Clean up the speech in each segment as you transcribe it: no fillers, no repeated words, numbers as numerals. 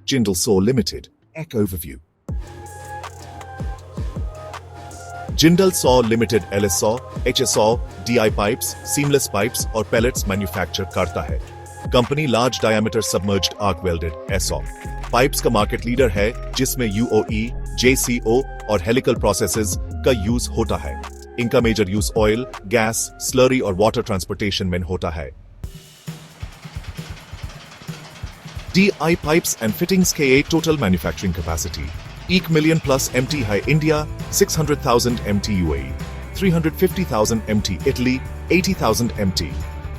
Jindal SAW Limited, Ec Overview. Jindal SAW Limited LSAW, HSAW, DI pipes, seamless pipes और pellets manufacture करता है। Company large diameter submerged arc welded SAW pipes का market leader है, जिसमें UOE, JCO और helical processes का use होता है। इनका major use oil, gas, slurry और वाटर ट्रांसपोर्टेशन में होता है। DI pipes and fittings KA total manufacturing capacity 1 million plus MT high India, 600,000 MT UAE, 350,000 MT Italy, 80,000 MT.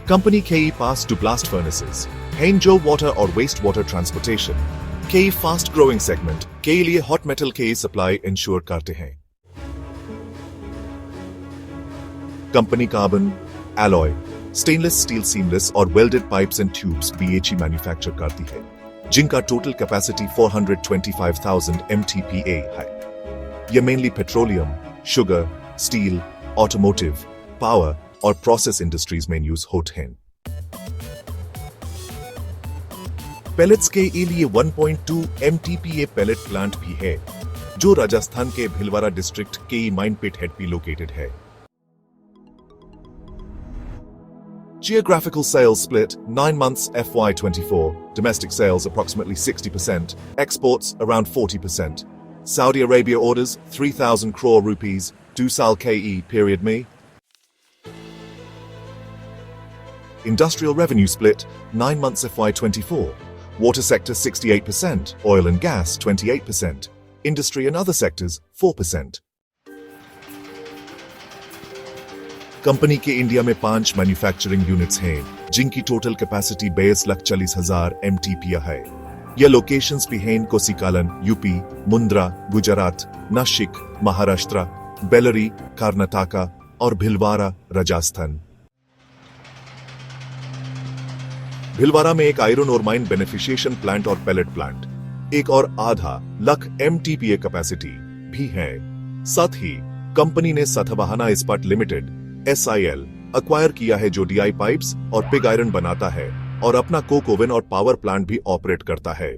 Company KE pass to blast furnaces, Hangzhou water or wastewater transportation. KE fast growing segment के लिए hot metal KE supply ensure करते हैं। Company carbon, alloy, stainless steel seamless और welded pipes and tubes BHE manufacture करती है, जिनका total capacity 425,000 MTPA है। यह mainly petroleum, sugar, steel, automotive, power और प्रोसेस इंडस्ट्रीज में यूज होते हैं। पेलेट्स के लिए 1.2 MTPA पेलेट प्लांट भी है, जो राजस्थान के भिलवाड़ा डिस्ट्रिक्ट के माइन पिट हेड पे लोकेटेड है। Geographical sales split 9 months FY24, domestic sales approximately 60%, exports around 40%. Saudi Arabia orders 3,000 crore rupees, 2 saal KE period me. Industrial revenue split 9 months FY24, water sector 68%, oil and gas 28%, industry and other sectors 4%. Company के India में 5 manufacturing units हैं, जिनकी total capacity 42,40,000 MTPA है। यह locations भी हैं कोसीकालन, UP, Mundra, Gujarat, Nashik, Maharashtra, Bellary, Karnataka और भिलवाड़ा, राजस्थान। भिलवाड़ा में एक आयरन और माइन बेनिफिशिएशन प्लांट और पैलेट प्लांट, 1.5 MTPA कैपेसिटी भी है। साथ ही कंपनी ने सतवाहना इस्पात लिमिटेड SIL अक्वायर किया है, जो DI पाइप्स और पिग आयरन बनाता है और अपना कोक ओवन और पावर प्लांट भी ऑपरेट करता है।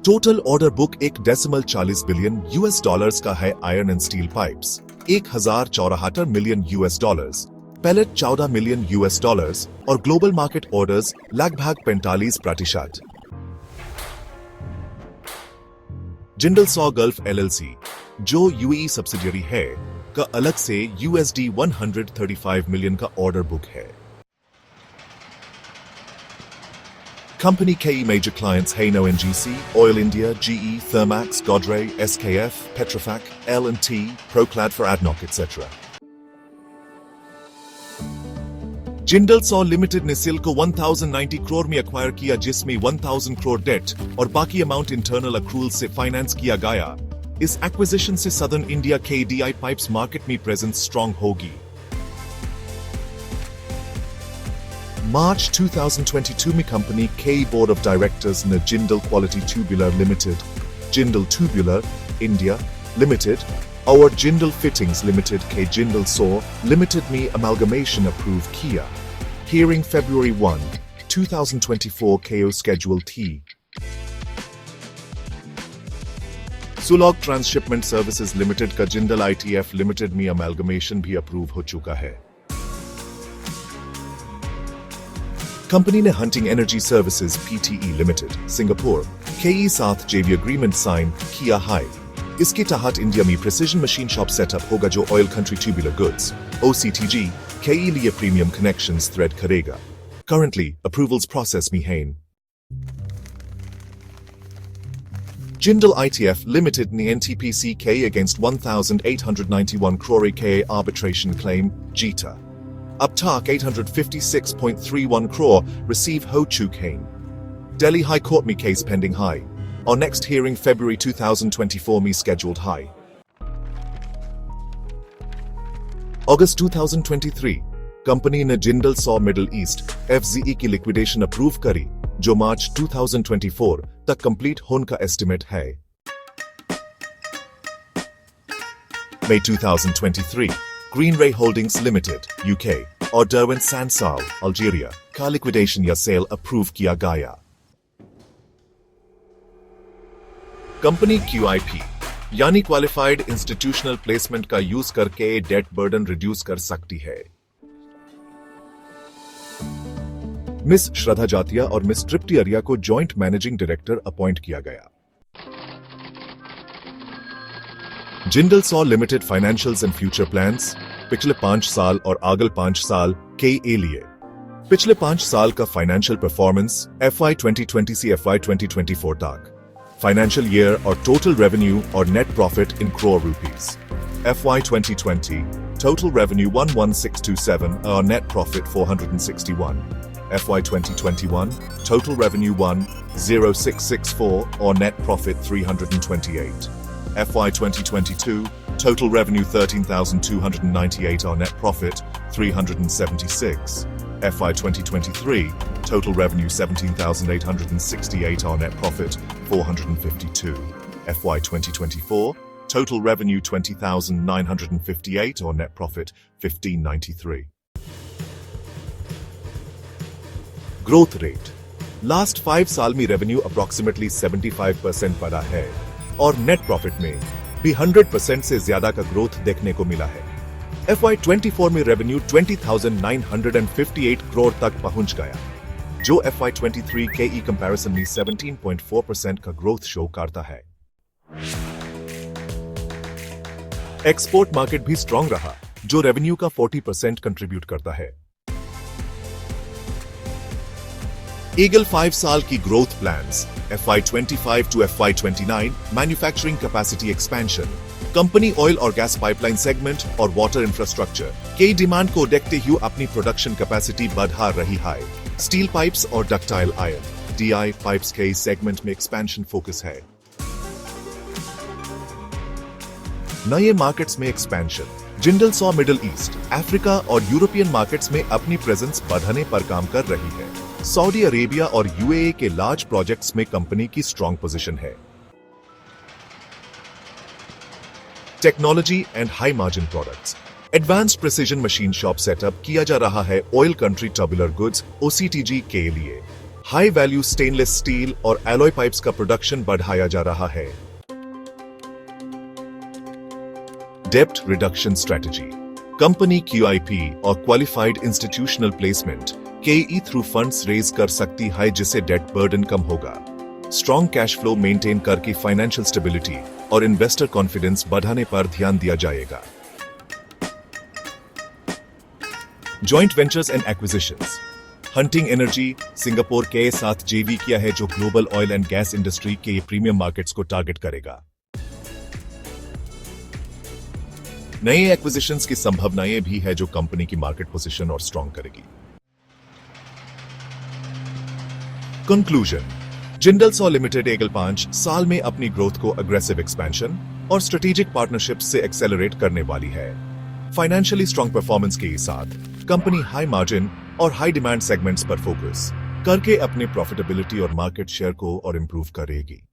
Total order book 1.40 billion $US का है। Iron and steel pipes 1,074 million $, pellet 14 million $, और ग्लोबल मार्केट ऑर्डर्स लगभग 45%। जिंदल SAW गल्फ LLC, जो UAE सब्सिडियरी है, का अलग से USD 135 मिलियन का ऑर्डर बुक है। Company KE major clients Hano NGC, Oil India, GE, Thermax, Godrej, SKF, Petrofac, L&T, Proclad for ADNOC, etc. Jindal SAW limited ने सिल को 1090 करोड़ में एक्वायर किया, जिसमें 1000 करोड़ डेट और बाकी अमाउंट इंटरनल अक्रूल से फाइनेंस किया गया। इस एक्विजिशन से सदर्न इंडिया के DI पाइप्स मार्केट में प्रेजेंस स्ट्रांग होगी। मार्च 2022 में कंपनी के बोर्ड ऑफ डायरेक्टर्स ने Jindal quality tubular limited, Jindal tubular India limited और जिंदल फिटिंग्स लिमिटेड के जिंदल SAW लिमिटेड में अमालगमेशन अप्रूव किया। हियरिंग February 1, 2024 KO schedule थी। सुलॉग ट्रांसशिपमेंट सर्विसेज लिमिटेड का जिंदल ITF लिमिटेड में अमालगमेशन भी अप्रूव हो चुका है। कंपनी ने hunting energy services PTE limited Singapore KE साथ JV एग्रीमेंट साइन किया है। इसके तहत इंडिया में प्रिसीजन मशीन शॉप सेटअप होगा, जो oil country tubular goods OCTG KE लिए प्रीमियम कनेक्शंस थ्रेड करेगा। करंटली अप्रूवल्स प्रोसेस में हैं। Jindal ITF Limited ने NTPC KE against 1,891 crore KA arbitration claim JITA. Up tak 856.31 crore receive ho chuk hain. Delhi High Court में case pending high. Our next hearing February 2024 me scheduled high. August 2023 company ने Jindal SAW middle east FZE की liquidation approve करी, जो मार्च 2024 तक complete होने का estimate है। May 2023 Green Ray Holdings Limited UK और डरविन सैंसाल अल्जीरिया का लिक्विडेशन या सेल अप्रूव किया गया। कंपनी QIP यानी क्वालिफाइड इंस्टीट्यूशनल प्लेसमेंट का यूज करके डेट बर्डन रिड्यूस कर सकती है। मिस श्रद्धा जातिया और मिस तृप्ति अरिया को जॉइंट मैनेजिंग डायरेक्टर अपॉइंट किया गया। Jindal saw limited financials and future plans पिछले 5 साल और आगल 5 साल के लिए पिछले 5 साल का फाइनेंशियल परफॉर्मेंस FY 2020 से FY 2024 तक फाइनेंशियल ईयर और टोटल रेवेन्यू और net profit in crore rupees. FY 2020 total revenue 11627 or net profit 461. FY 2021 total revenue 10664 or net profit 328. FY 2022 total revenue 13,298 or net profit 376. FY 2023 total revenue 17,868 or net profit 452. FY 2024 total revenue 20,958 or net profit 1593. Growth rate. Last 5 साल में revenue approximately 75% बढ़ा है और net profit में भी 100% से ज्यादा का growth देखने को मिला है। FY 24 में revenue 20,958 crore तक पहुंच गया, जो FY 23 के comparison में 17.4% का growth show करता है। एक्सपोर्ट मार्केट भी स्ट्रांग रहा, जो रेवेन्यू का 40% कंट्रीब्यूट करता है। ईगल 5 साल की growth plans FY 25 to FY 29 manufacturing capacity expansion. Company oil और गैस पाइपलाइन सेगमेंट और वाटर इंफ्रास्ट्रक्चर के डिमांड को देखते हुए अपनी प्रोडक्शन कैपेसिटी बढ़ा रही है। स्टील पाइप्स और डक्टाइल आयरन DI पाइप्स के सेगमेंट में एक्सपेंशन फोकस है। नए मार्केट्स में expansion. Jindal saw middle east, Africa और यूरोपियन मार्केट्स में अपनी प्रेजेंस बढ़ाने पर काम कर रही है। सऊदी अरेबिया और UAE के लार्ज प्रोजेक्ट्स में कंपनी की स्ट्रांग पोजीशन है। Technology and high margin products. Advanced precision machine shop setup किया जा रहा है oil country tubular goods OCTG के लिए। हाई वैल्यू स्टेनलेस स्टील और एलॉय पाइप्स का प्रोडक्शन बढ़ाया जा रहा है। डेब्ट रिडक्शन स्ट्रेटजी। कंपनी QIP और qualified institutional placement KE through funds raise कर सकती है, जिससे डेट बर्डन कम होगा। स्ट्रॉन्ग कैश फ्लो मेंटेन करके फाइनेंशियल स्टेबिलिटी और इन्वेस्टर कॉन्फिडेंस बढ़ाने पर ध्यान दिया जाएगा। Joint ventures and acquisitions. Hunting energy Singapore के साथ JV किया है, जो global oil and gas industry के प्रीमियम मार्केट्स को टारगेट करेगा। नए एक्विजिशंस की संभावनाएं भी है, जो कंपनी की मार्केट पोजीशन और स्ट्रॉन्ग करेगी। कंक्लूजन। जिंदल सॉ लिमिटेड अगले 5 साल में अपनी ग्रोथ को अग्रेसिव एक्सपेंशन और स्ट्रेटेजिक पार्टनरशिप्स से एक्सेलरेट करने वाली है। फाइनेंशियली स्ट्रॉन्ग परफॉर्मेंस के साथ कंपनी हाई मार्जिन और हाई डिमांड सेगमेंट्स पर फोकस करके अपने प्रॉफिटेबिलिटी और मार्केट शेयर को और इंप्रूव करेगी।